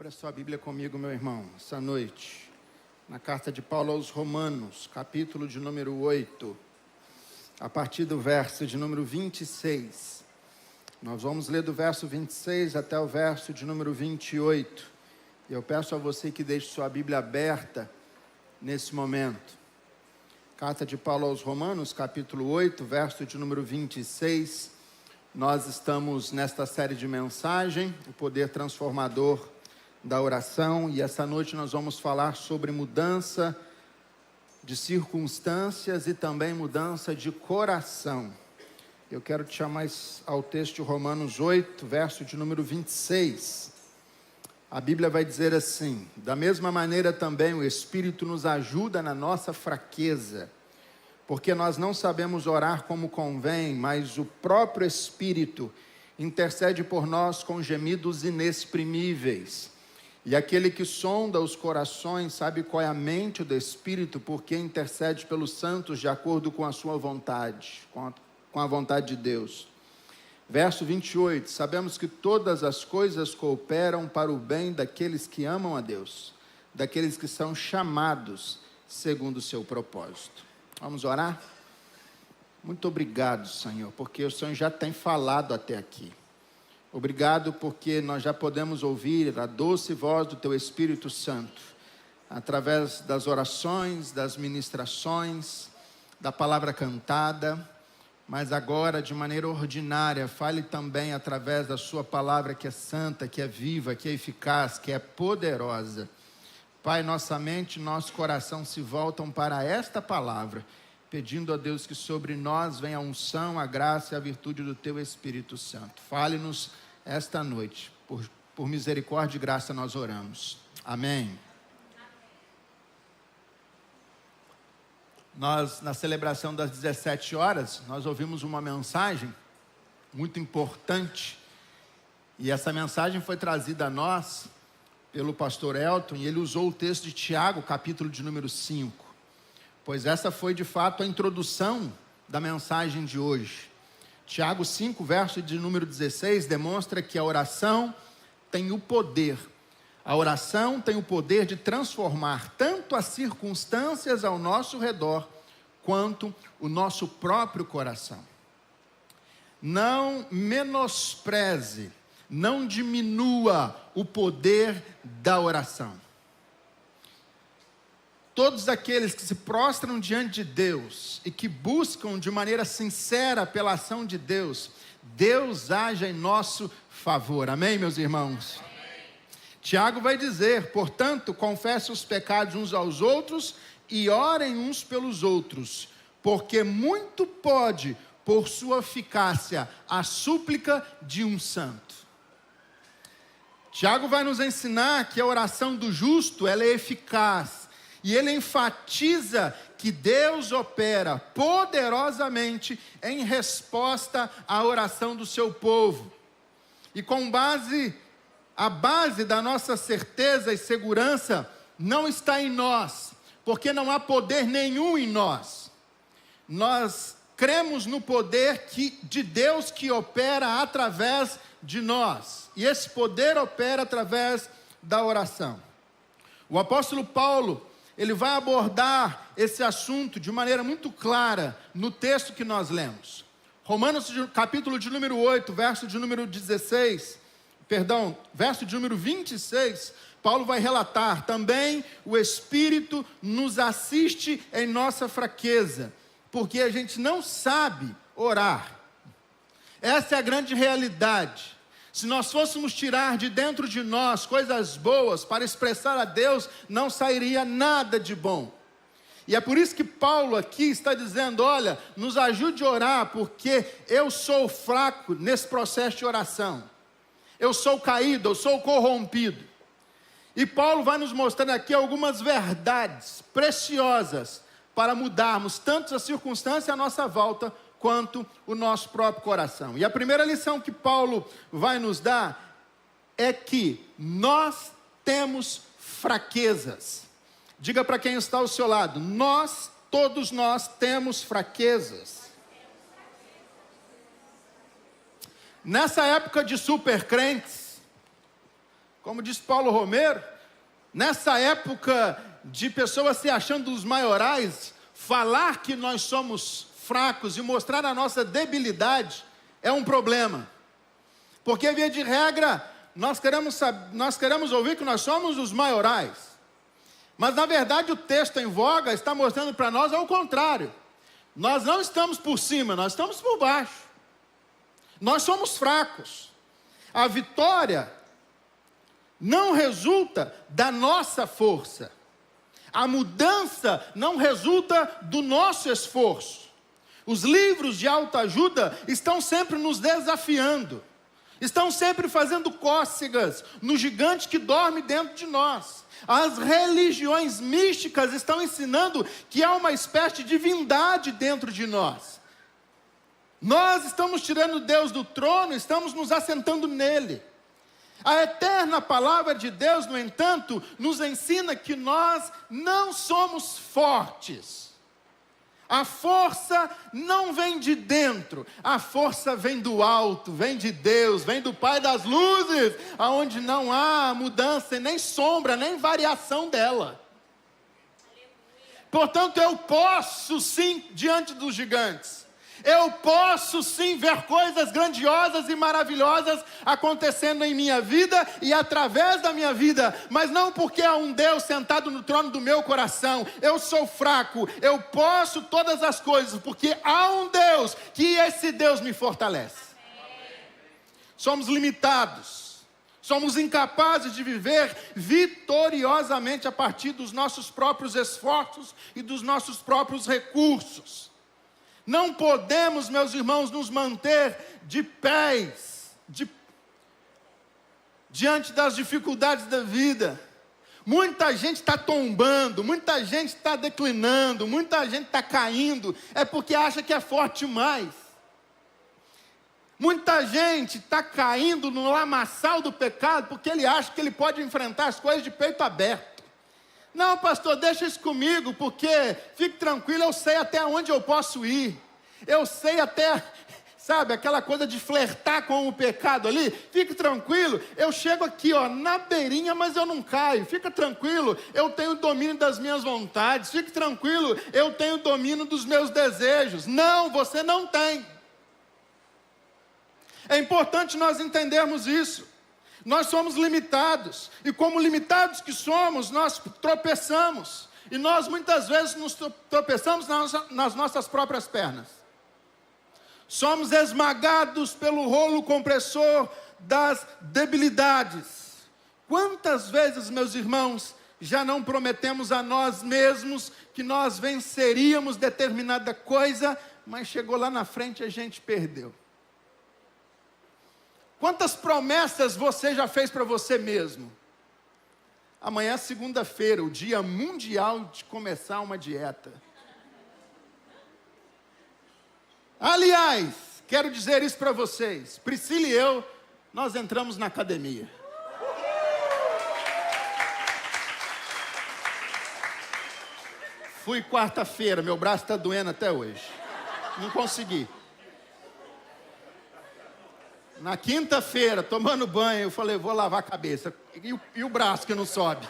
Abra sua Bíblia comigo, meu irmão, essa noite, na carta de Paulo aos Romanos, capítulo de número 8, a partir do verso de número 26. Nós vamos ler do verso 26 até o verso de número 28. E eu peço a você que deixe sua Bíblia aberta nesse momento. Carta de Paulo aos Romanos, capítulo 8, verso de número 26. Nós estamos nesta série de mensagem, o poder transformador da oração, e essa noite nós vamos falar sobre mudança de circunstâncias e também mudança de coração. Eu quero te chamar ao texto de Romanos 8, verso de número 26. A Bíblia vai dizer assim: da mesma maneira também o Espírito nos ajuda na nossa fraqueza, porque nós não sabemos orar como convém, mas o próprio Espírito intercede por nós com gemidos inexprimíveis. E aquele que sonda os corações sabe qual é a mente do Espírito, porque intercede pelos santos de acordo com a sua vontade, com a vontade de Deus. Verso 28, sabemos que todas as coisas cooperam para o bem daqueles que amam a Deus, daqueles que são chamados segundo o seu propósito. Vamos orar? Muito obrigado, Senhor, porque o Senhor já tem falado até aqui. Obrigado porque nós já podemos ouvir a doce voz do Teu Espírito Santo, através das orações, das ministrações, da palavra cantada, mas agora de maneira ordinária, fale também através da Sua palavra que é santa, que é viva, que é eficaz, que é poderosa. Pai, nossa mente e nosso coração se voltam para esta palavra, pedindo a Deus que sobre nós venha a unção, a graça e a virtude do Teu Espírito Santo. Fale-nos esta noite, por misericórdia e graça nós oramos. Amém. Nós, na celebração das 17 horas, nós ouvimos uma mensagem muito importante, e essa mensagem foi trazida a nós pelo pastor Elton, e ele usou o texto de Tiago, capítulo de número 5, pois essa foi de fato a introdução da mensagem de hoje. Tiago 5, verso de número 16, demonstra que a oração tem o poder. A oração tem o poder de transformar tanto as circunstâncias ao nosso redor, quanto o nosso próprio coração. Não menospreze, não diminua o poder da oração. Todos aqueles que se prostram diante de Deus e que buscam de maneira sincera pela ação de Deus, Deus age em nosso favor. Amém, meus irmãos? Amém. Tiago vai dizer, portanto, confessem os pecados uns aos outros e orem uns pelos outros, porque muito pode, por sua eficácia, a súplica de um santo. Tiago vai nos ensinar que a oração do justo, ela é eficaz. E ele enfatiza que Deus opera poderosamente em resposta à oração do seu povo. E a base da nossa certeza e segurança não está em nós, porque não há poder nenhum em nós. Nós cremos no poder de Deus que opera através de nós. E esse poder opera através da oração. O apóstolo Paulo, ele vai abordar esse assunto de maneira muito clara no texto que nós lemos. Romanos, capítulo de número 8, verso de número 26, Paulo vai relatar: também o Espírito nos assiste em nossa fraqueza, porque a gente não sabe orar. Essa é a grande realidade. Se nós fôssemos tirar de dentro de nós coisas boas para expressar a Deus, não sairia nada de bom. E é por isso que Paulo aqui está dizendo: olha, nos ajude a orar, porque eu sou fraco nesse processo de oração. Eu sou caído, eu sou corrompido. E Paulo vai nos mostrando aqui algumas verdades preciosas para mudarmos tanto a circunstância à nossa volta, quanto o nosso próprio coração. E a primeira lição que Paulo vai nos dar é que nós temos fraquezas. Diga para quem está ao seu lado: todos nós temos fraquezas. Nessa época de super crentes, Como diz Paulo Romero, nessa época de pessoas se achando os maiorais, falar que nós somos fracos e mostrar a nossa debilidade é um problema. Porque, via de regra, nós queremos ouvir que nós somos os maiorais. Mas, na verdade, o texto em voga está mostrando para nós ao contrário. Nós não estamos por cima, nós estamos por baixo. Nós somos fracos. A vitória não resulta da nossa força. A mudança não resulta do nosso esforço. Os livros de autoajuda estão sempre nos desafiando. Estão sempre fazendo cócegas no gigante que dorme dentro de nós. As religiões místicas estão ensinando que há uma espécie de divindade dentro de nós. Nós estamos tirando Deus do trono, estamos nos assentando nele. A eterna palavra de Deus, no entanto, nos ensina que nós não somos fortes. A força não vem de dentro, a força vem do alto, vem de Deus, vem do Pai das luzes, aonde não há mudança, nem sombra, nem variação dela. Portanto, eu posso sim, diante dos gigantes, eu posso sim ver coisas grandiosas e maravilhosas acontecendo em minha vida e através da minha vida, mas não porque há um Deus sentado no trono do meu coração. Eu sou fraco, eu posso todas as coisas, porque há um Deus, que esse Deus me fortalece. Somos limitados, somos incapazes de viver vitoriosamente a partir dos nossos próprios esforços e dos nossos próprios recursos. Não podemos, meus irmãos, nos manter de pés diante das dificuldades da vida. Muita gente está tombando, muita gente está declinando, muita gente está caindo, é porque acha que é forte demais. Muita gente está caindo no lamaçal do pecado, porque ele acha que ele pode enfrentar as coisas de peito aberto. Não, pastor, deixa isso comigo, porque, fique tranquilo, eu sei até onde eu posso ir. Eu sei até, sabe, aquela coisa de flertar com o pecado ali. Fique tranquilo, eu chego aqui, ó, na beirinha, mas eu não caio. Fica tranquilo, eu tenho domínio das minhas vontades. Fique tranquilo, eu tenho domínio dos meus desejos. Não, você não tem. É importante nós entendermos isso. Nós somos limitados, e como limitados que somos, nós tropeçamos, e nós muitas vezes nos tropeçamos nas nossas próprias pernas. Somos esmagados pelo rolo compressor das debilidades. Quantas vezes, meus irmãos, já não prometemos a nós mesmos que nós venceríamos determinada coisa, mas chegou lá na frente e a gente perdeu. Quantas promessas você já fez para você mesmo? Amanhã é segunda-feira, o dia mundial de começar uma dieta. Aliás, quero dizer isso para vocês. Priscila e eu, nós entramos na academia. Fui quarta-feira, meu braço está doendo até hoje. Não consegui. Na quinta-feira, tomando banho, eu falei, vou lavar a cabeça. E o braço que não sobe?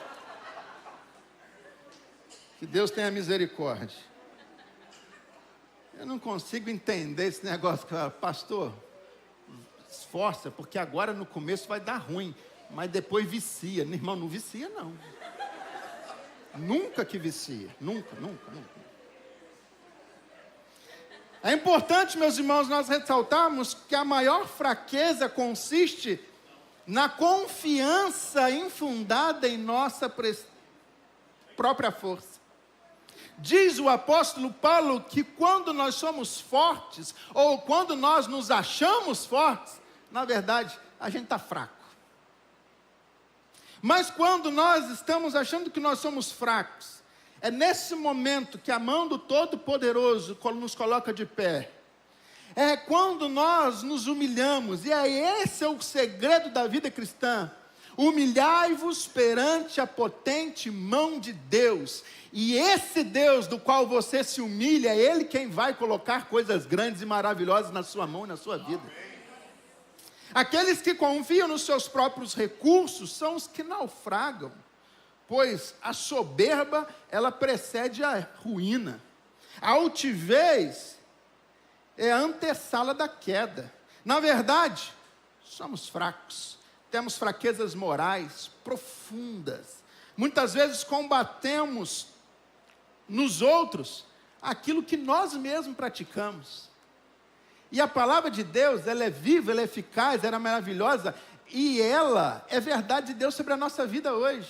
Que Deus tenha misericórdia. Eu não consigo entender esse negócio. Pastor, esforça, porque agora no começo vai dar ruim, mas depois vicia. Meu irmão, não vicia não. Nunca que vicia. Nunca. É importante, meus irmãos, nós ressaltarmos que a maior fraqueza consiste na confiança infundada em nossa própria força. Diz o apóstolo Paulo que quando nós somos fortes, ou quando nós nos achamos fortes, na verdade, a gente está fraco. Mas quando nós estamos achando que nós somos fracos, é nesse momento que a mão do Todo-Poderoso nos coloca de pé. É quando nós nos humilhamos, e esse é o segredo da vida cristã. Humilhai-vos perante a potente mão de Deus. E esse Deus do qual você se humilha, é Ele quem vai colocar coisas grandes e maravilhosas na sua mão e na sua vida. Aqueles que confiam nos seus próprios recursos são os que naufragam, pois a soberba, ela precede a ruína. A altivez é a antessala da queda. Na verdade, somos fracos, temos fraquezas morais profundas. Muitas vezes combatemos nos outros aquilo que nós mesmos praticamos. E a palavra de Deus, ela é viva, ela é eficaz, ela é maravilhosa, e ela é verdade de Deus sobre a nossa vida hoje.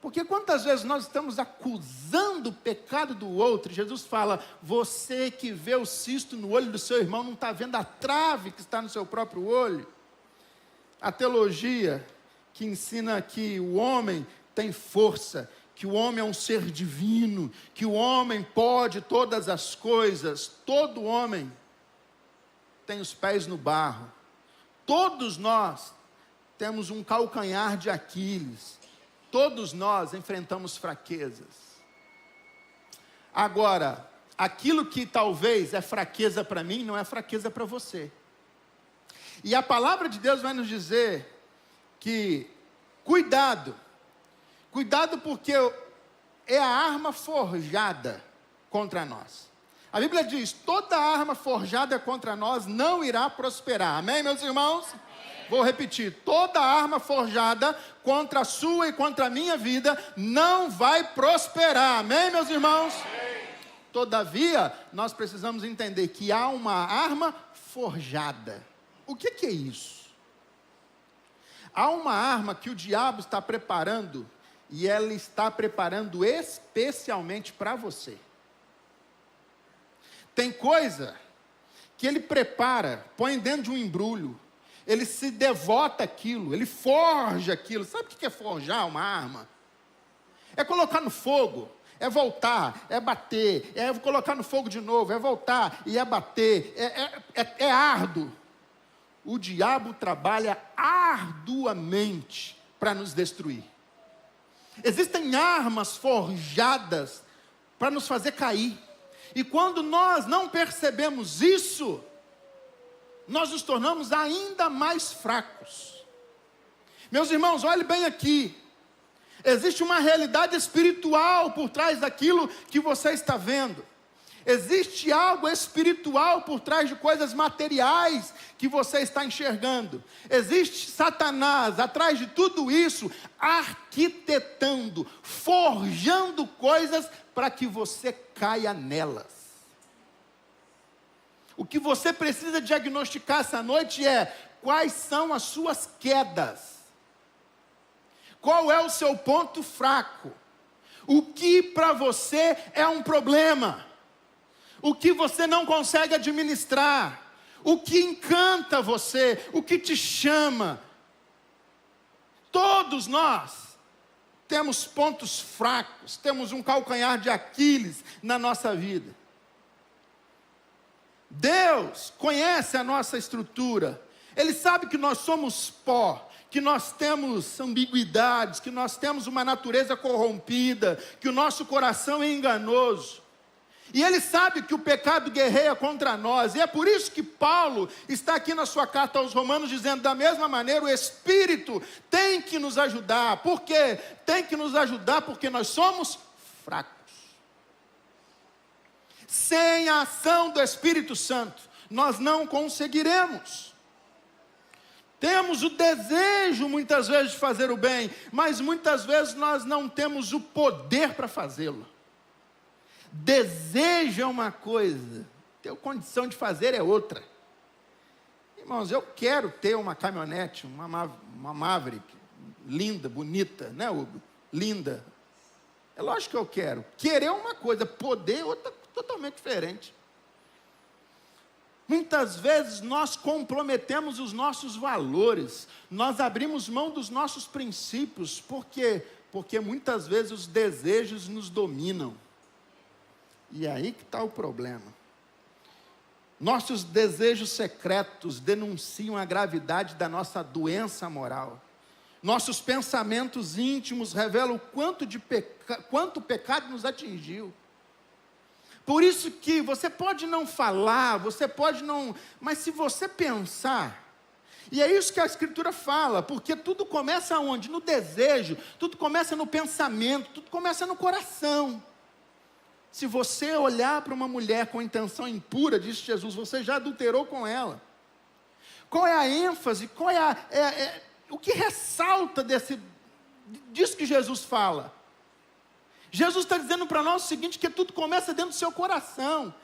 Porque quantas vezes nós estamos acusando o pecado do outro, Jesus fala, você que vê o cisto no olho do seu irmão, não está vendo a trave que está no seu próprio olho? A teologia que ensina que o homem tem força, que o homem é um ser divino, que o homem pode todas as coisas, todo homem tem os pés no barro. Todos nós temos um calcanhar de Aquiles. Todos nós enfrentamos fraquezas. Agora, aquilo que talvez é fraqueza para mim, não é fraqueza para você. E a palavra de Deus vai nos dizer que, cuidado porque é a arma forjada contra nós. A Bíblia diz, toda arma forjada contra nós não irá prosperar. Amém, meus irmãos? Amém. Vou repetir, toda arma forjada contra a sua e contra a minha vida não vai prosperar. Amém, meus irmãos? Amém. Todavia, nós precisamos entender que há uma arma forjada. O que é isso? Há uma arma que o diabo está preparando, e ela está preparando especialmente para você. Tem coisa que ele prepara, põe dentro de um embrulho, ele se devota aquilo, ele forja aquilo. Sabe o que é forjar uma arma? É colocar no fogo, é voltar, é bater, é colocar no fogo de novo, é voltar e é bater, é árduo. O diabo trabalha arduamente para nos destruir. Existem armas forjadas para nos fazer cair. E quando nós não percebemos isso, nós nos tornamos ainda mais fracos. Meus irmãos, olhe bem aqui. Existe uma realidade espiritual por trás daquilo que você está vendo. Existe algo espiritual por trás de coisas materiais que você está enxergando. Existe Satanás atrás de tudo isso, arquitetando, forjando coisas para que você caia nelas. O que você precisa diagnosticar essa noite é quais são as suas quedas. Qual é o seu ponto fraco? O que para você é um problema? O que você não consegue administrar? O que encanta você? O que te chama? Todos nós temos pontos fracos, temos um calcanhar de Aquiles na nossa vida. Deus conhece a nossa estrutura. Ele sabe que nós somos pó, que nós temos ambiguidades, que nós temos uma natureza corrompida, que o nosso coração é enganoso. E Ele sabe que o pecado guerreia contra nós. E é por isso que Paulo está aqui na sua carta aos Romanos dizendo, da mesma maneira, o Espírito tem que nos ajudar. Por quê? Tem que nos ajudar porque nós somos fracos. Sem a ação do Espírito Santo, nós não conseguiremos. Temos o desejo muitas vezes de fazer o bem, mas muitas vezes nós não temos o poder para fazê-lo. Desejo é uma coisa, ter condição de fazer é outra. Irmãos, eu quero ter uma caminhonete, uma Maverick, linda, bonita, né, Hugo? Linda. É lógico que eu quero. Querer é uma coisa, poder é outra, totalmente diferente. Muitas vezes nós comprometemos os nossos valores, nós abrimos mão dos nossos princípios, por quê? Porque muitas vezes os desejos nos dominam. E é aí que está o problema. Nossos desejos secretos denunciam a gravidade da nossa doença moral. Nossos pensamentos íntimos revelam quanto o pecado nos atingiu. Por isso que você pode não falar, você pode não... Mas se você pensar, E é isso que a Escritura fala, porque tudo começa onde? No desejo, tudo começa no pensamento, tudo começa no coração. Se você olhar para uma mulher com intenção impura, disse Jesus, você já adulterou com ela. Qual é a ênfase, qual é o que ressalta disso que Jesus fala? Jesus está dizendo para nós o seguinte, que tudo começa dentro do seu coração.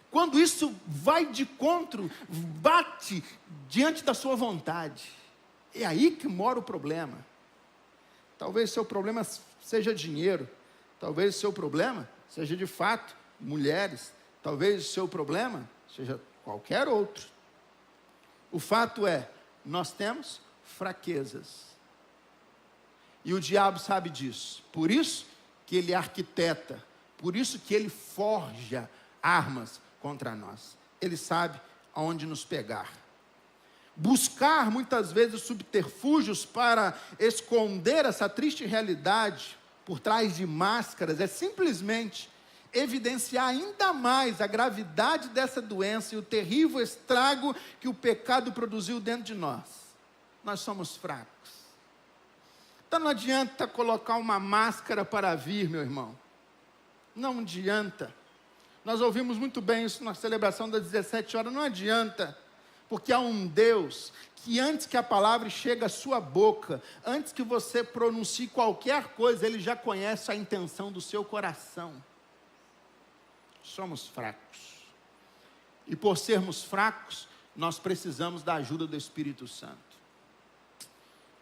Quando isso vai de encontro, bate diante da sua vontade. É aí que mora o problema. Talvez seu problema seja dinheiro. Talvez seu problema seja de fato mulheres. Talvez seu problema seja qualquer outro. O fato é, nós temos fraquezas. E o diabo sabe disso. Por isso que ele arquiteta. Por isso que ele forja armas contra nós. Ele sabe aonde nos pegar. Buscar muitas vezes subterfúgios para esconder essa triste realidade por trás de máscaras é simplesmente evidenciar ainda mais a gravidade dessa doença e o terrível estrago que o pecado produziu dentro de nós. Nós somos fracos. Então não adianta colocar uma máscara para vir, meu irmão. Não adianta. Nós ouvimos muito bem isso na celebração das 17 horas. Não adianta, porque há um Deus que antes que a palavra chegue à sua boca, antes que você pronuncie qualquer coisa, Ele já conhece a intenção do seu coração. Somos fracos. E por sermos fracos, nós precisamos da ajuda do Espírito Santo.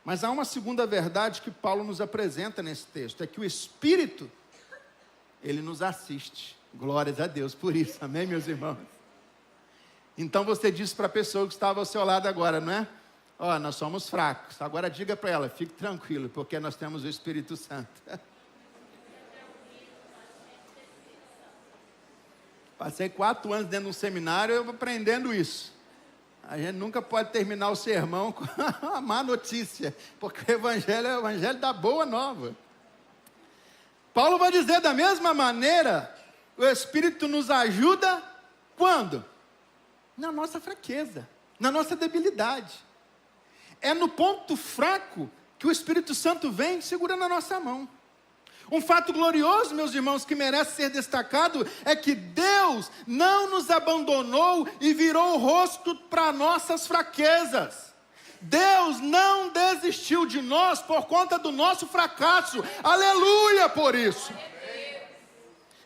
Mas há uma segunda verdade que Paulo nos apresenta nesse texto, é que o Espírito, Ele nos assiste. Glórias a Deus por isso, amém, meus irmãos? Então você disse para a pessoa que estava ao seu lado agora, não é? Ó, nós somos fracos. Agora diga para ela, fique tranquilo, porque nós temos o Espírito Santo. Passei 4 anos dentro de um seminário aprendendo isso. A gente nunca pode terminar o sermão com uma má notícia, porque o Evangelho é o Evangelho da boa nova. Paulo vai dizer da mesma maneira, o Espírito nos ajuda quando? Na nossa fraqueza, na nossa debilidade. É no ponto fraco que o Espírito Santo vem segurando a nossa mão. Um fato glorioso, meus irmãos, que merece ser destacado, é que Deus não nos abandonou e virou o rosto para nossas fraquezas. Deus não desistiu de nós por conta do nosso fracasso. Aleluia por isso.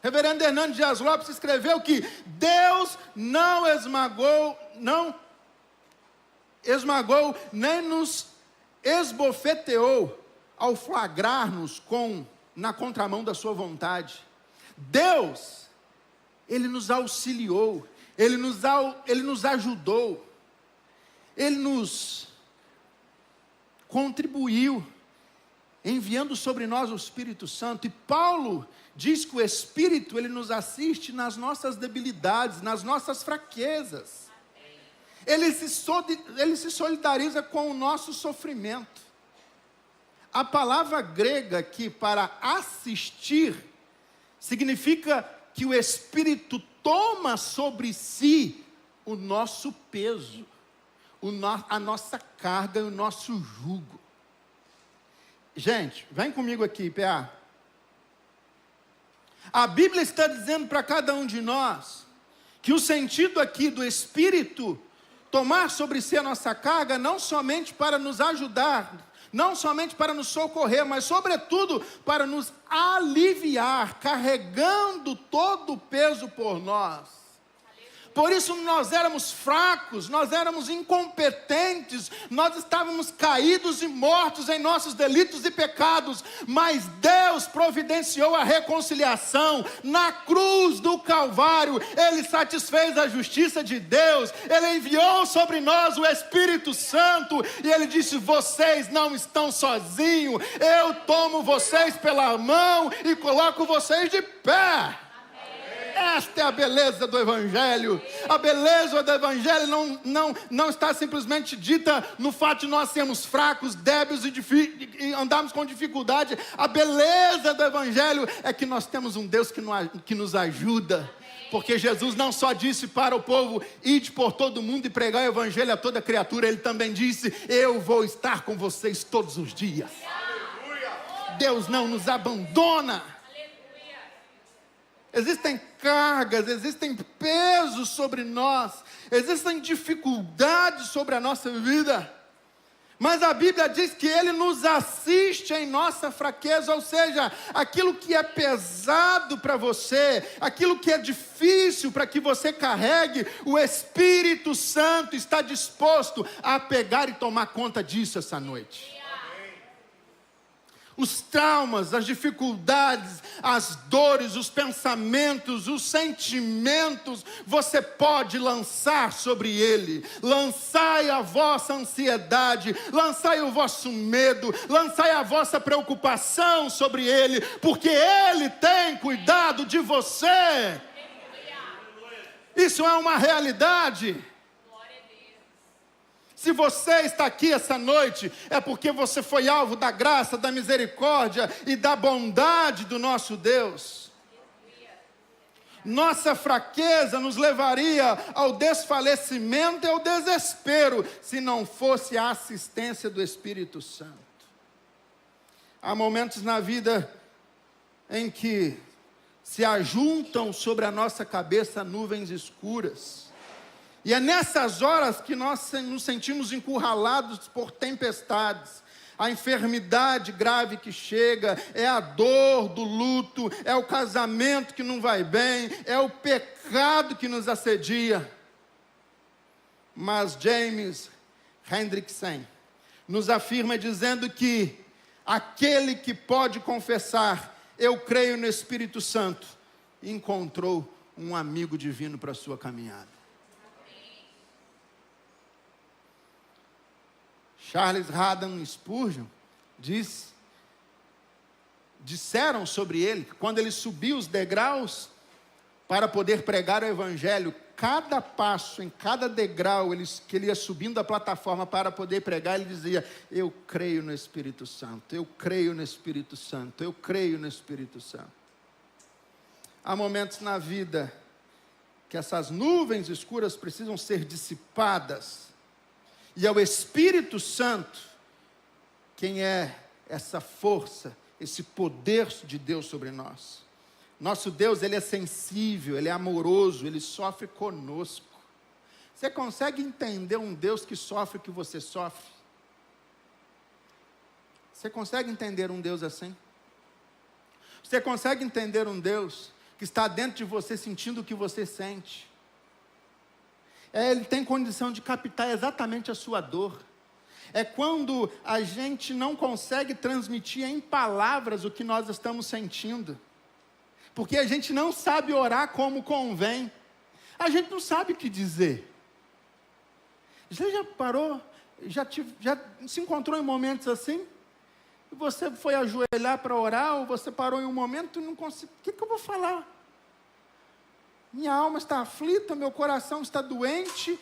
Reverendo Hernando Dias Lopes escreveu que Deus não esmagou, nem nos esbofeteou ao flagrar-nos na contramão da sua vontade. Deus, Ele nos auxiliou, Ele nos ajudou, Ele nos contribuiu, enviando sobre nós o Espírito Santo. E Paulo diz que o Espírito, Ele nos assiste nas nossas debilidades, nas nossas fraquezas. Ele se solidariza com o nosso sofrimento. A palavra grega aqui para assistir significa que o Espírito toma sobre si o nosso peso, a nossa carga e o nosso jugo. Gente, vem comigo aqui, PA. A Bíblia está dizendo para cada um de nós que o sentido aqui do Espírito tomar sobre si a nossa carga não somente para nos ajudar, não somente para nos socorrer, mas sobretudo para nos aliviar, carregando todo o peso por nós. Por isso nós éramos fracos, nós éramos incompetentes, nós estávamos caídos e mortos em nossos delitos e pecados, mas Deus providenciou a reconciliação na cruz do Calvário. Ele satisfez a justiça de Deus, Ele enviou sobre nós o Espírito Santo, e Ele disse: vocês não estão sozinhos, eu tomo vocês pela mão e coloco vocês de pé. Esta é a beleza do Evangelho. A beleza do Evangelho não está simplesmente dita no fato de nós sermos fracos, débeis e andarmos com dificuldade. A beleza do Evangelho é que nós temos um Deus que nos ajuda. Porque Jesus não só disse para o povo, ide por todo mundo e pregar o Evangelho a toda criatura. Ele também disse, eu vou estar com vocês todos os dias. Deus não nos abandona. Existem cargas, existem pesos sobre nós, existem dificuldades sobre a nossa vida, mas a Bíblia diz que Ele nos assiste em nossa fraqueza, ou seja, aquilo que é pesado para você, aquilo que é difícil para que você carregue, o Espírito Santo está disposto a pegar e tomar conta disso essa noite. Os traumas, as dificuldades, as dores, os pensamentos, os sentimentos, você pode lançar sobre Ele. Lançai a vossa ansiedade, lançai o vosso medo, lançai a vossa preocupação sobre Ele, porque Ele tem cuidado de você. Isso é uma realidade. Se você está aqui essa noite, é porque você foi alvo da graça, da misericórdia e da bondade do nosso Deus. Nossa fraqueza nos levaria ao desfalecimento e ao desespero, se não fosse a assistência do Espírito Santo. Há momentos na vida em que se ajuntam sobre a nossa cabeça nuvens escuras. E é nessas horas que nós nos sentimos encurralados por tempestades. A enfermidade grave que chega, é a dor do luto, é o casamento que não vai bem, é o pecado que nos assedia. Mas James Hendrickson nos afirma dizendo que aquele que pode confessar, eu creio no Espírito Santo, encontrou um amigo divino para a sua caminhada. Charles Haddon Spurgeon disseram sobre ele, que quando ele subiu os degraus para poder pregar o Evangelho, cada passo, em cada degrau que ele ia subindo a plataforma para poder pregar, ele dizia, eu creio no Espírito Santo, eu creio no Espírito Santo, eu creio no Espírito Santo. Há momentos na vida que essas nuvens escuras precisam ser dissipadas, e é o Espírito Santo quem é essa força, esse poder de Deus sobre nós. Nosso Deus, Ele é sensível, Ele é amoroso, Ele sofre conosco. Você consegue entender um Deus que sofre o que você sofre? Você consegue entender um Deus assim? Você consegue entender um Deus que está dentro de você sentindo o que você sente? Ele tem condição de captar exatamente a sua dor. É quando a gente não consegue transmitir em palavras o que nós estamos sentindo. Porque a gente não sabe orar como convém. A gente não sabe o que dizer. Você já parou, já se encontrou em momentos assim? E você foi ajoelhar para orar, ou você parou em um momento e não conseguiu. O que eu vou falar? Minha alma está aflita, meu coração está doente,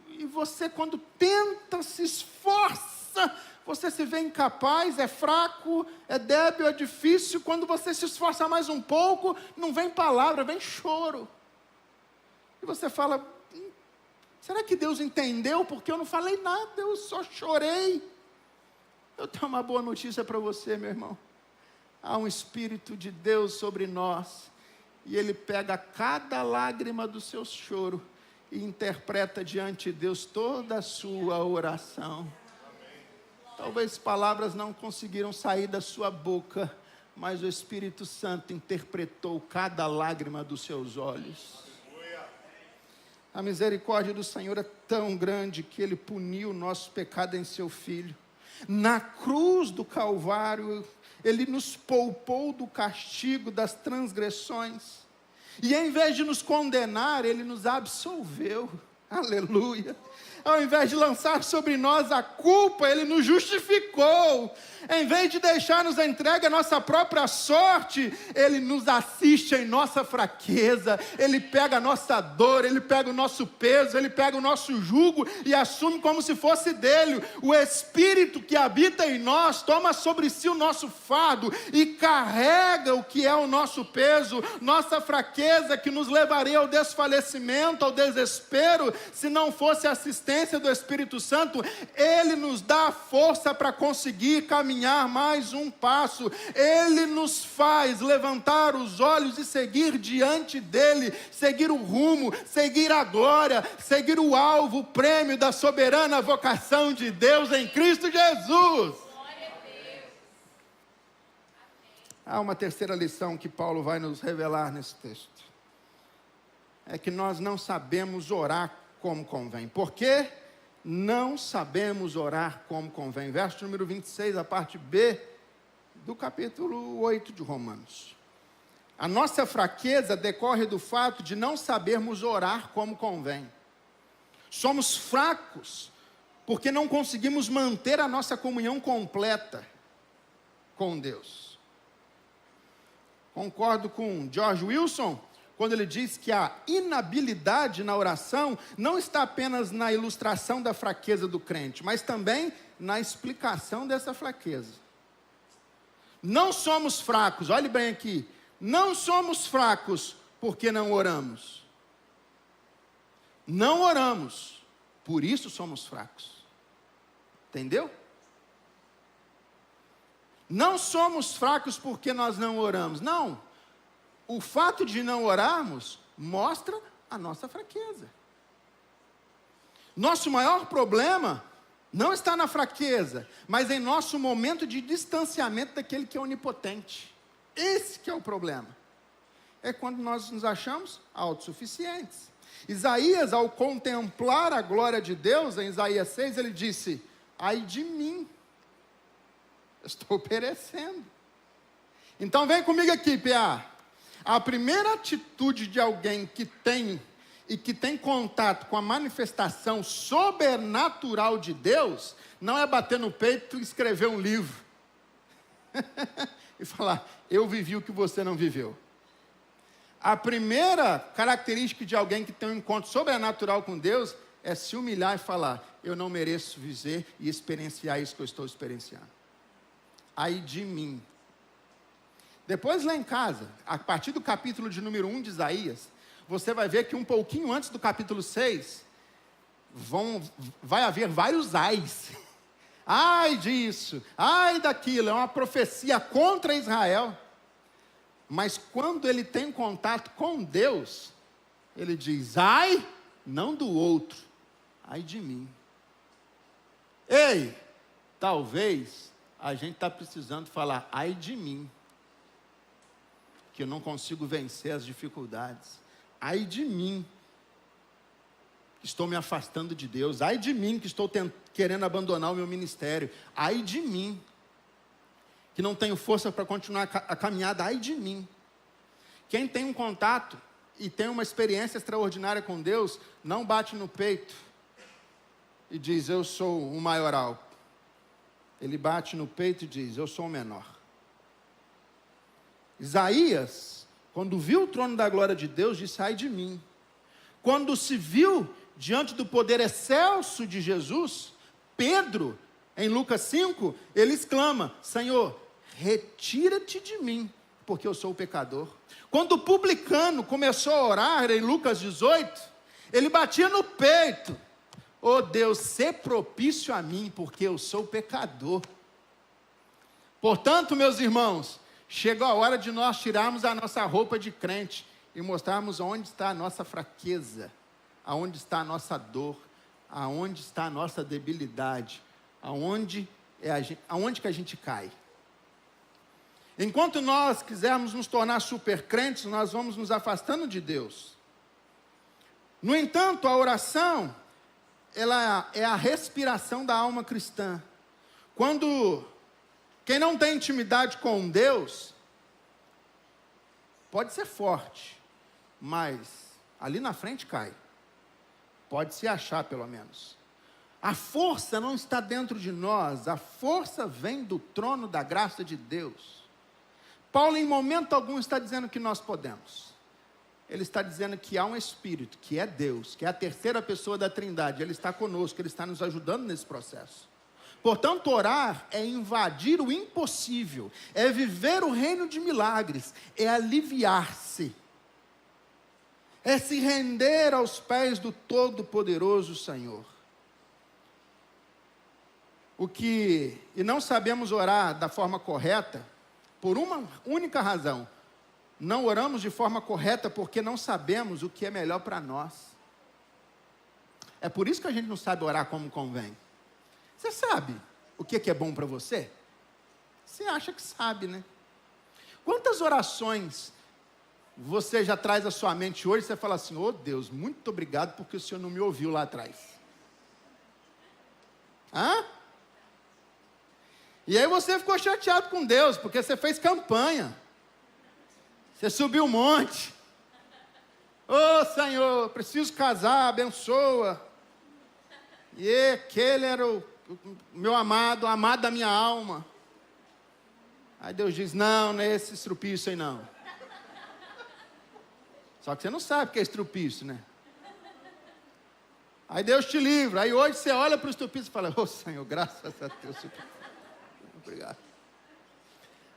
e você, quando tenta, se esforça, você se vê incapaz, é fraco, é débil, é difícil. Quando você se esforça mais um pouco, não vem palavra, vem choro. E você fala, será que Deus entendeu? Porque eu não falei nada, eu só chorei. Eu tenho uma boa notícia para você, meu irmão. Há um Espírito de Deus sobre nós, e Ele pega cada lágrima do seu choro e interpreta diante de Deus toda a sua oração. Talvez palavras não conseguiram sair da sua boca, mas o Espírito Santo interpretou cada lágrima dos seus olhos. A misericórdia do Senhor é tão grande que Ele puniu o nosso pecado em seu Filho. Na cruz do Calvário, Ele nos poupou do castigo das transgressões. E em vez de nos condenar, Ele nos absolveu. Aleluia. ao invés de lançar sobre nós a culpa, Ele nos justificou. Em vez de deixar-nos entregue à nossa própria sorte, Ele nos assiste em nossa fraqueza, Ele pega a nossa dor, Ele pega o nosso peso, Ele pega o nosso jugo e assume como se fosse dele. O Espírito que habita em nós toma sobre si o nosso fardo e carrega o que é o nosso peso, nossa fraqueza, que nos levaria ao desfalecimento, ao desespero, se não fosse a assistência do Espírito Santo. Ele nos dá a força para conseguir caminhar mais um passo. Ele nos faz levantar os olhos e seguir diante dele, seguir o rumo, seguir a glória, seguir o alvo, o prêmio da soberana vocação de Deus em Cristo Jesus. Há uma terceira lição que Paulo vai nos revelar nesse texto. É que nós não sabemos orar como convém. Por quê? Não sabemos orar como convém. Verso número 26, a parte B do capítulo 8 de Romanos. A nossa fraqueza decorre do fato de não sabermos orar como convém. Somos fracos porque não conseguimos manter a nossa comunhão completa com Deus. Concordo com George Wilson quando ele diz que a inabilidade na oração não está apenas na ilustração da fraqueza do crente, mas também na explicação dessa fraqueza. Não somos fracos, olhe bem aqui, não somos fracos porque não oramos. Não oramos, por isso somos fracos. Entendeu? Não somos fracos porque nós não oramos, não. O fato de não orarmos mostra a nossa fraqueza. Nosso maior problema não está na fraqueza, mas em nosso momento de distanciamento daquele que é onipotente. Esse que é o problema. É quando nós nos achamos autossuficientes. Isaías, ao contemplar a glória de Deus, em Isaías 6, ele disse: ai de mim, estou perecendo. Então vem comigo aqui, PA. A primeira atitude de alguém que tem contato com a manifestação sobrenatural de Deus, não é bater no peito e escrever um livro. E falar, eu vivi o que você não viveu. A primeira característica de alguém que tem um encontro sobrenatural com Deus é se humilhar e falar, eu não mereço viver e experienciar isso que eu estou experienciando. Ai de mim. Depois lá em casa, a partir do capítulo de número 1 de Isaías, você vai ver que um pouquinho antes do capítulo 6, vai haver vários ais. Ai disso, ai daquilo, é uma profecia contra Israel. Mas quando ele tem contato com Deus, ele diz, ai, não do outro, ai de mim. Ei, talvez a gente está precisando falar, ai de mim, que eu não consigo vencer as dificuldades. Ai de mim, que estou me afastando de Deus. Ai de mim, que estou querendo abandonar o meu ministério. Ai de mim, que não tenho força para continuar a caminhada. Ai de mim. Quem tem um contato e tem uma experiência extraordinária com Deus, não bate no peito e diz, eu sou o maioral. Ele bate no peito e diz, eu sou o menor. Isaías, quando viu o trono da glória de Deus, disse, ai de mim. Quando se viu diante do poder excelso de Jesus, Pedro, em Lucas 5, ele exclama, Senhor, retira-te de mim, porque eu sou o pecador. Quando o publicano começou a orar, em Lucas 18, ele batia no peito, oh Deus, sê propício a mim, porque eu sou pecador. Portanto, meus irmãos, chegou a hora de nós tirarmos a nossa roupa de crente e mostrarmos onde está a nossa fraqueza, aonde está a nossa dor, aonde está a nossa debilidade, aonde que a gente cai. Enquanto nós quisermos nos tornar super crentes, nós vamos nos afastando de Deus. No entanto, a oração, ela é a respiração da alma cristã. Quando quem não tem intimidade com Deus, pode ser forte, mas ali na frente cai. Pode se achar, pelo menos. A força não está dentro de nós, a força vem do trono da graça de Deus. Paulo, em momento algum, está dizendo que nós podemos. Ele está dizendo que há um Espírito, que é Deus, que é a terceira pessoa da Trindade. Ele está conosco, Ele está nos ajudando nesse processo. Portanto, orar é invadir o impossível, é viver o reino de milagres, é aliviar-se, é se render aos pés do Todo-Poderoso Senhor. E não sabemos orar da forma correta, por uma única razão: não oramos de forma correta porque não sabemos o que é melhor para nós. É por isso que a gente não sabe orar como convém. Você sabe o que é bom para você? Você acha que sabe, né? Quantas orações você já traz à sua mente hoje e você fala assim: oh Deus, muito obrigado porque o Senhor não me ouviu lá atrás. Hã? E aí você ficou chateado com Deus, porque você fez campanha. Você subiu um monte. Ô Senhor, preciso casar, abençoa. E aquele era o meu amado, o amado da minha alma. Aí Deus diz: não é esse estrupício aí não. Só que você não sabe o que é estrupício, né? Aí Deus te livra. Aí hoje você olha para o estrupício e fala: ô Senhor, graças a Deus. Obrigado.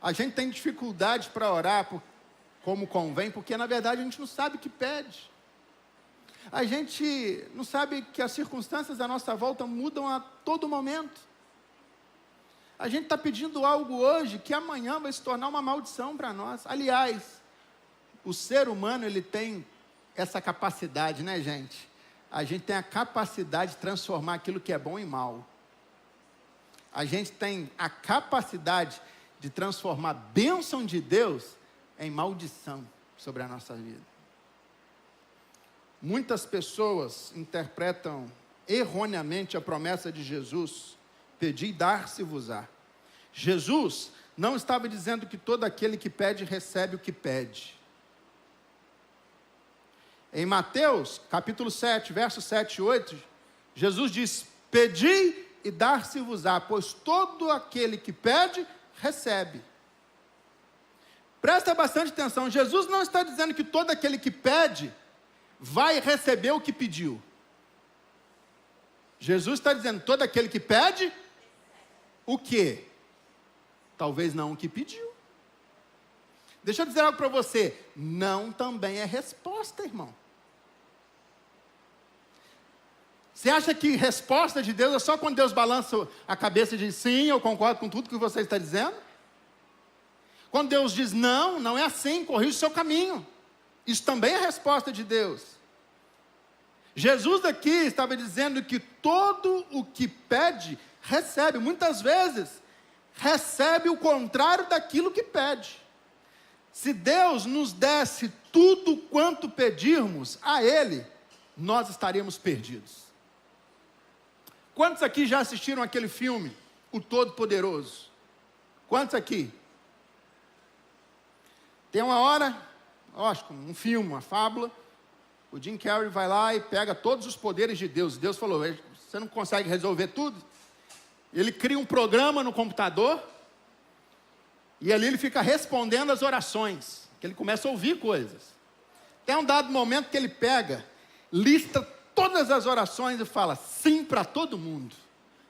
A gente tem dificuldade para orar como convém, porque na verdade a gente não sabe o que pede. A gente não sabe que as circunstâncias à nossa volta mudam a todo momento. A gente está pedindo algo hoje que amanhã vai se tornar uma maldição para nós. Aliás, o ser humano, ele tem essa capacidade, né, gente? A gente tem a capacidade de transformar aquilo que é bom em mal. A gente tem a capacidade de transformar a bênção de Deus em maldição sobre a nossa vida. Muitas pessoas interpretam erroneamente a promessa de Jesus: pedi e dar-se-vos-á. Jesus não estava dizendo que todo aquele que pede recebe o que pede. Em Mateus, capítulo 7, versos 7 e 8, Jesus diz: pedi e dar-se-vos-á, pois todo aquele que pede, recebe. Presta bastante atenção, Jesus não está dizendo que todo aquele que pede, vai receber o que pediu. Jesus está dizendo: todo aquele que pede, o quê? Talvez não o que pediu. Deixa eu dizer algo para você: não também é resposta, irmão. Você acha que resposta de Deus é só quando Deus balança a cabeça e diz: sim, eu concordo com tudo que você está dizendo? Quando Deus diz não, não é assim, corrija o seu caminho. Isso também é resposta de Deus. Jesus aqui estava dizendo que todo o que pede, recebe. Muitas vezes, recebe o contrário daquilo que pede. Se Deus nos desse tudo quanto pedirmos a Ele, nós estaríamos perdidos. Quantos aqui já assistiram aquele filme, O Todo-Poderoso? Quantos aqui? Tem uma hora, lógico, um filme, uma fábula, o Jim Carrey vai lá e pega todos os poderes de Deus. Deus falou: você não consegue resolver tudo? Ele cria um programa no computador, e ali ele fica respondendo as orações, que ele começa a ouvir coisas. Tem um dado momento que ele pega, lista todas as orações e fala sim para todo mundo.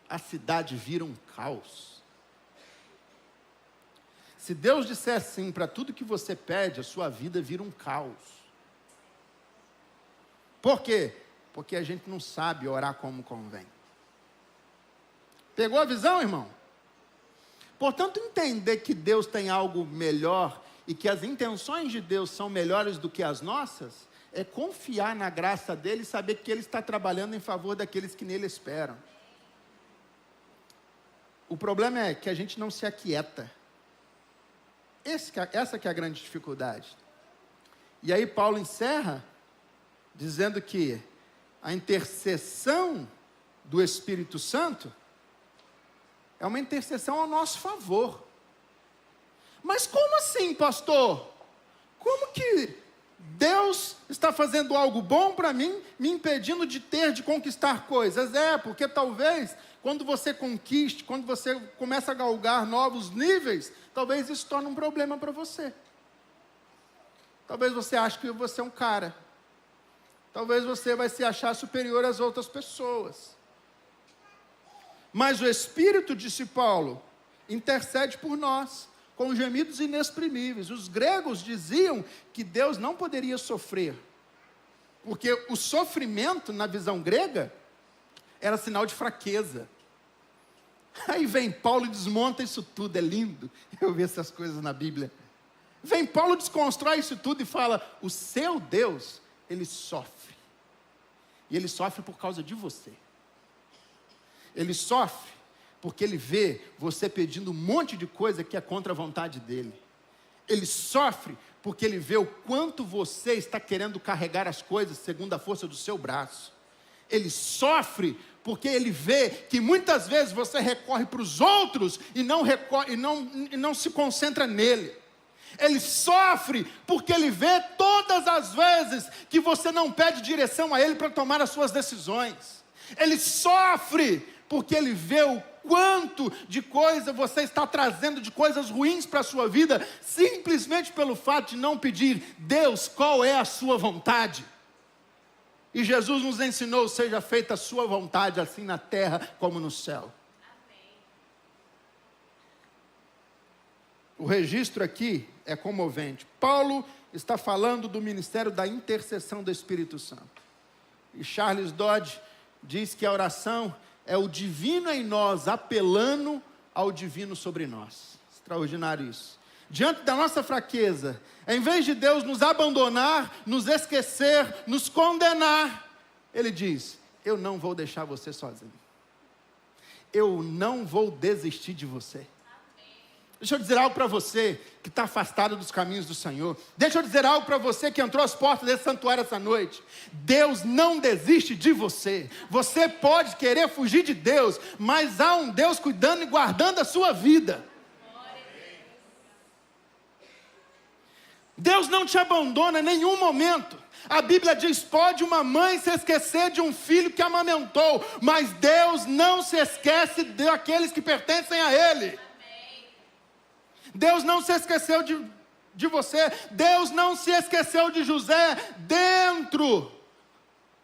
A cidade vira um caos. Se Deus disser sim para tudo que você pede, a sua vida vira um caos. Por quê? Porque a gente não sabe orar como convém. Pegou a visão, irmão? Portanto, entender que Deus tem algo melhor e que as intenções de Deus são melhores do que as nossas, é confiar na graça dele e saber que ele está trabalhando em favor daqueles que nele esperam. O problema é que a gente não se aquieta. Essa que é a grande dificuldade. E aí Paulo encerra dizendo que a intercessão do Espírito Santo é uma intercessão ao nosso favor. Mas como assim, pastor? Como que Deus está fazendo algo bom para mim, me impedindo de conquistar coisas. Porque talvez, quando você conquiste, quando você começa a galgar novos níveis, talvez isso torne um problema para você. Talvez você ache que você é um cara. Talvez você vai se achar superior às outras pessoas. Mas o Espírito, disse Paulo, intercede por nós, com gemidos inexprimíveis. Os gregos diziam que Deus não poderia sofrer, porque o sofrimento, na visão grega, era sinal de fraqueza. Aí vem Paulo e desmonta isso tudo, é lindo eu ver essas coisas na Bíblia. Vem Paulo, desconstrói isso tudo e fala, o seu Deus, ele sofre. E ele sofre por causa de você. Ele sofre porque ele vê você pedindo um monte de coisa que é contra a vontade dele. Ele sofre porque ele vê o quanto você está querendo carregar as coisas segundo a força do seu braço. Ele sofre porque ele vê que muitas vezes você recorre para os outros e não se concentra nele. Ele sofre porque ele vê todas as vezes que você não pede direção a ele para tomar as suas decisões. Ele sofre porque ele vê o quanto de coisa você está trazendo, de coisas ruins para a sua vida, simplesmente pelo fato de não pedir, Deus, qual é a sua vontade? E Jesus nos ensinou, seja feita a sua vontade, assim na terra como no céu. Amém. O registro aqui é comovente. Paulo está falando do ministério da intercessão do Espírito Santo. E Charles Dodge diz que a oração é o divino em nós apelando ao divino sobre nós. Extraordinário isso. Diante da nossa fraqueza, em vez de Deus nos abandonar, nos esquecer, nos condenar, Ele diz, eu não vou deixar você sozinho. Eu não vou desistir de você. Deixa eu dizer algo para você que está afastado dos caminhos do Senhor. Deixa eu dizer algo para você que entrou às portas desse santuário essa noite. Deus não desiste de você. Você pode querer fugir de Deus, mas há um Deus cuidando e guardando a sua vida. Deus não te abandona em nenhum momento. A Bíblia diz, pode uma mãe se esquecer de um filho que amamentou, mas Deus não se esquece daqueles que pertencem a Ele. Deus não se esqueceu de você. Deus não se esqueceu de José dentro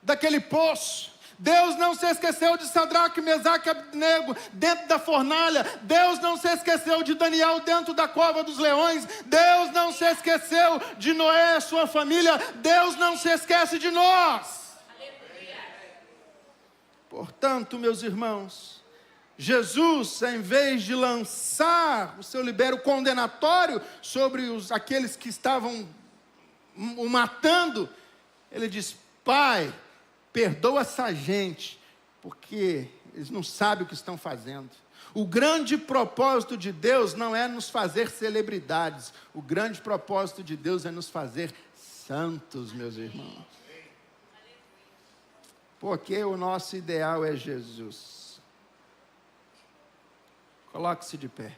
daquele poço. Deus não se esqueceu de Sadraque, Mesaque e Abednego dentro da fornalha. Deus não se esqueceu de Daniel dentro da cova dos leões. Deus não se esqueceu de Noé e sua família. Deus não se esquece de nós. Aleluia. Portanto, meus irmãos, Jesus, em vez de lançar o seu libero condenatório sobre aqueles que estavam o matando, ele diz, Pai, perdoa essa gente, porque eles não sabem o que estão fazendo. O grande propósito de Deus não é nos fazer celebridades, o grande propósito de Deus é nos fazer santos, meus irmãos. Porque o nosso ideal é Jesus. Coloque-se de pé.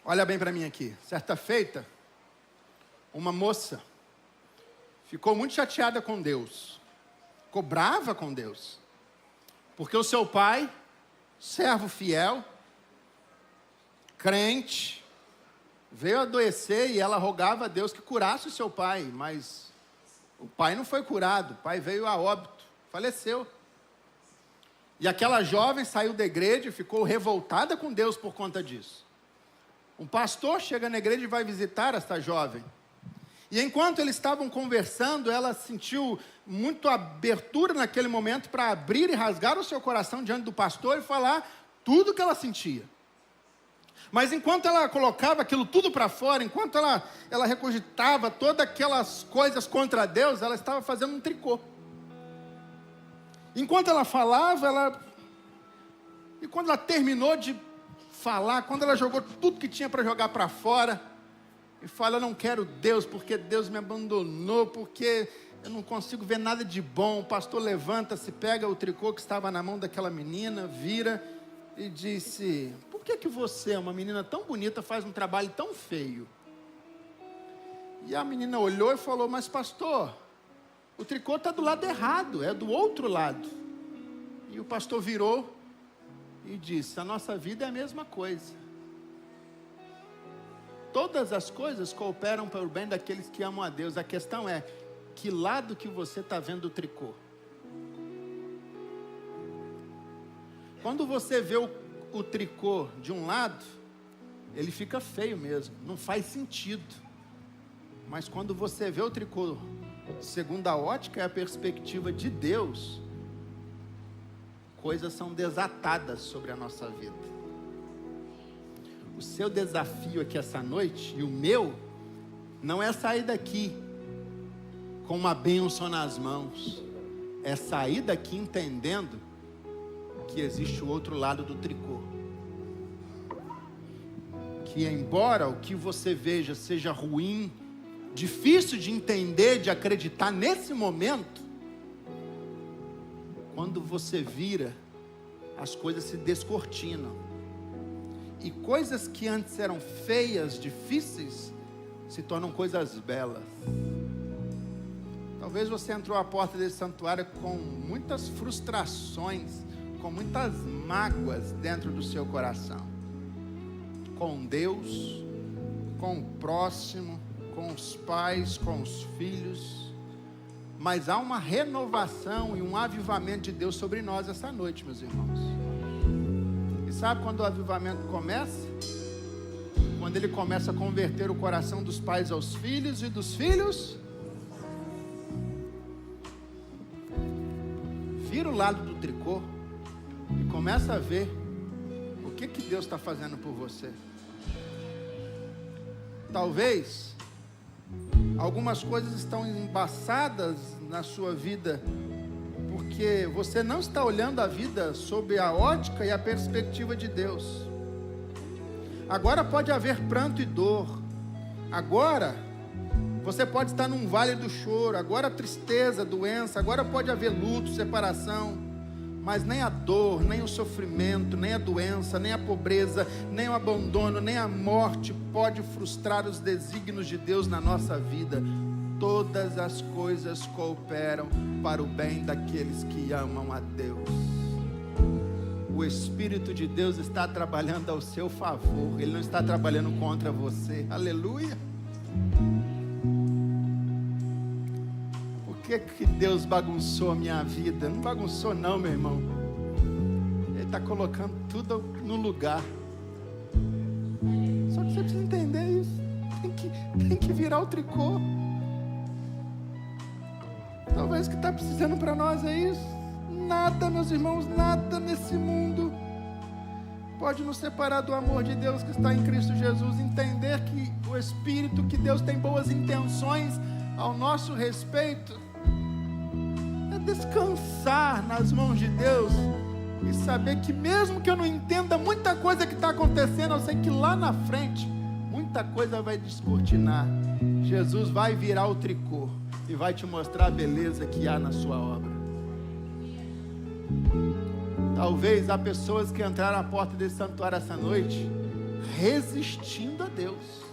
Olha bem para mim aqui. Certa feita, uma moça ficou muito chateada com Deus. Ficou brava com Deus. Porque o seu pai, servo fiel, crente, veio adoecer e ela rogava a Deus que curasse o seu pai, mas o pai não foi curado, o pai veio a óbito, faleceu. E aquela jovem saiu da igreja e ficou revoltada com Deus por conta disso. Um pastor chega na igreja e vai visitar essa jovem. E enquanto eles estavam conversando, ela sentiu muito abertura naquele momento para abrir e rasgar o seu coração diante do pastor e falar tudo o que ela sentia. Mas enquanto ela colocava aquilo tudo para fora, enquanto ela recogitava todas aquelas coisas contra Deus, ela estava fazendo um tricô. Enquanto ela falava, e quando ela terminou de falar, quando ela jogou tudo que tinha para jogar para fora, e fala, eu não quero Deus, porque Deus me abandonou, porque eu não consigo ver nada de bom. O pastor levanta-se, pega o tricô que estava na mão daquela menina, vira e disse: por que você, uma menina tão bonita, faz um trabalho tão feio? E a menina olhou e falou: mas pastor, o tricô está do lado errado, é do outro lado. E o pastor virou e disse: a nossa vida é a mesma coisa. Todas as coisas cooperam para o bem daqueles que amam a Deus. A questão é, que lado que você está vendo o tricô? Quando você vê o tricô de um lado, ele fica feio mesmo, não faz sentido. Mas quando você vê o tricô segundo a ótica e a perspectiva de Deus, coisas são desatadas sobre a nossa vida. O seu desafio aqui essa noite, e o meu, não é sair daqui com uma bênção nas mãos, é sair daqui entendendo que existe o outro lado do tricô. Que embora o que você veja seja ruim, difícil de entender, de acreditar nesse momento, quando você vira, as coisas se descortinam. E coisas que antes eram feias, difíceis, se tornam coisas belas. Talvez você entrou à porta desse santuário com muitas frustrações, com muitas mágoas dentro do seu coração. Com Deus, com o próximo, com os pais, com os filhos. Mas há uma renovação e um avivamento de Deus sobre nós essa noite, meus irmãos. E sabe quando o avivamento começa? Quando ele começa a converter o coração dos pais aos filhos e dos filhos. Vira o lado do tricô e começa a ver o que Deus está fazendo por você. Talvez algumas coisas estão embaçadas na sua vida porque você não está olhando a vida sob a ótica e a perspectiva de Deus. Agora pode haver pranto e dor. Agora você pode estar num vale do choro. Agora tristeza, doença. Agora pode haver luto, separação. Mas nem a dor, nem o sofrimento, nem a doença, nem a pobreza, nem o abandono, nem a morte pode frustrar os desígnios de Deus na nossa vida. Todas as coisas cooperam para o bem daqueles que amam a Deus. O Espírito de Deus está trabalhando ao seu favor. Ele não está trabalhando contra você. Aleluia. Por que Deus bagunçou a minha vida? Não bagunçou não, meu irmão. Ele está colocando tudo no lugar. Só que você precisa entender isso. Tem que virar o tricô. Talvez o que está precisando para nós é isso. Nada, meus irmãos, nada nesse mundo pode nos separar do amor de Deus que está em Cristo Jesus. Entender que o Espírito, que Deus tem boas intenções ao nosso respeito, é descansar nas mãos de Deus e saber que mesmo que eu não entenda muita coisa que está acontecendo, eu sei que lá na frente muita coisa vai descortinar. Jesus vai virar o tricô e vai te mostrar a beleza que há na sua obra. Talvez há pessoas que entraram à porta desse santuário essa noite resistindo a Deus,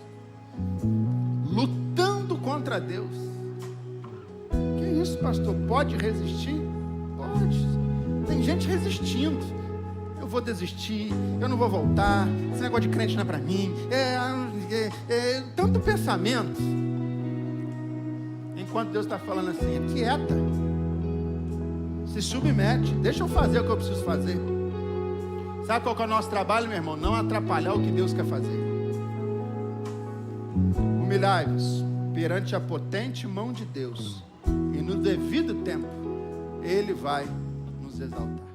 lutando contra Deus. Que isso, pastor? Pode resistir? Pode. Tem gente resistindo. Eu vou desistir, eu não vou voltar, esse negócio de crente não é para mim. Tanto pensamento. Enquanto Deus está falando assim, quieta, se submete, deixa eu fazer o que eu preciso fazer. Sabe qual que é o nosso trabalho, meu irmão? Não atrapalhar o que Deus quer fazer. Humilhai-vos perante a potente mão de Deus, e no devido tempo Ele vai nos exaltar.